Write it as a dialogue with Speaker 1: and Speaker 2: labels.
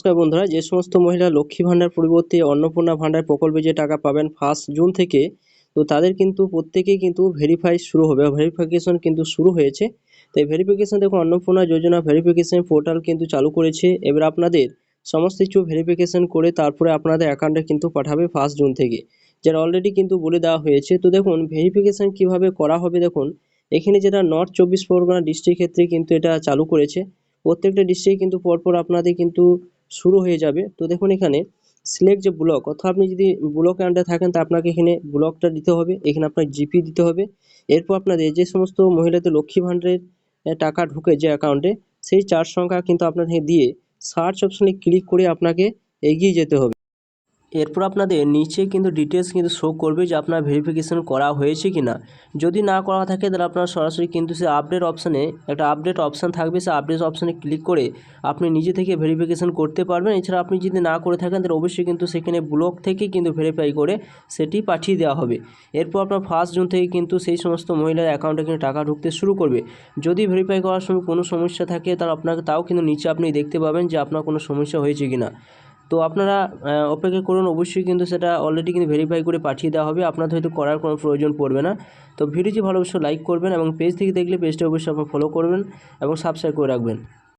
Speaker 1: নমস্কার বন্ধুরা, যে সমস্ত মহিলা লক্ষ্মী ভাণ্ডার পরিবর্তে অন্নপূর্ণা ভাণ্ডার প্রকল্পে যে টাকা পাবেন 1 জুন থেকে, তো তাদের কিন্তু প্রত্যেকেই কিন্তু ভেরিফাই শুরু হবে, ভেরিফিকেশন কিন্তু শুরু হয়েছে। তো এই ভেরিফিকেশন দেখুন, অন্নপূর্ণা যোজনা ভেরিফিকেশন পোর্টাল কিন্তু চালু করেছে। এবার আপনাদের সমস্ত কিছু ভেরিফিকেশন করে তারপরে আপনাদের অ্যাকাউন্টে কিন্তু পাঠাবে 1 জুন থেকে, যেটা অলরেডি কিন্তু বলে দেওয়া হয়েছে। তো দেখুন ভেরিফিকেশন কিভাবে করা হবে, দেখুন এখানে যেটা নর্থ 24 পরগনা ডিস্ট্রিক্ট ক্ষেত্রে কিন্তু এটা চালু করেছে। প্রত্যেকটা ডিস্ট্রিক্টে কিন্তু পরপর আপনাদের কিন্তু শুরু হয়ে যাবে। তো দেখুন এখানে সিলেক্ট যে ব্লক, অর্থাৎ আপনি যদি ব্লকের আন্ডারে থাকেন তা আপনাকে এখানে ব্লকটা দিতে হবে, এখানে আপনার জিপি দিতে হবে। এরপর আপনাদের যে সমস্ত মহিলাদের লক্ষ্মী ভাণ্ডারের টাকা ঢুকে যে অ্যাকাউন্টে, সেই 4 সংখ্যা কিন্তু আপনাকে দিয়ে সার্চ অপশনে ক্লিক করে আপনাকে এগিয়ে যেতে হবে। এরপর আপনাদের নিচে কিন্তু ডিটেলস কিন্তু শো করবে যে আপনার ভেরিফিকেশন করা হয়েছে কি না। যদি না করা থাকে তাহলে আপনার সরাসরি কিন্তু সে আপডেট অপশানে একটা আপডেট অপশান থাকবে, সে আপডেট অপশানে ক্লিক করে আপনি নিজে থেকে ভেরিফিকেশন করতে পারবেন। এছাড়া আপনি যদি না করে থাকেন তাহলে অবশ্যই কিন্তু সেখানে ব্লক থেকে কিন্তু ভেরিফাই করে সেটি পাঠিয়ে দেওয়া হবে। এরপর আপনার 1 জুন থেকে কিন্তু সেই সমস্ত মহিলার অ্যাকাউন্টে কিন্তু টাকা ঢুকতে শুরু করবে। যদি ভেরিফাই করার সময় কোনো সমস্যা থাকে তাহলে আপনাকে তাও কিন্তু নিচে আপনি দেখতে পাবেন যে আপনার কোনো সমস্যা হয়েছে কি না। তো আপনারা অপেক্ষা করুন, অবশ্যই কিন্তু সেটা অলরেডি কিন্তু ভেরিফাই করে পাঠিয়ে দেওয়া হবে, আপনাদের হয়তো করার কোনো প্রয়োজন পড়বে না। তো ভিডিওটি ভালো অবশ্যই লাইক করবেন এবং পেজ থেকে দেখলে পেজটা অবশ্যই আপনারা ফলো করবেন এবং সাবস্ক্রাইব করে রাখবেন।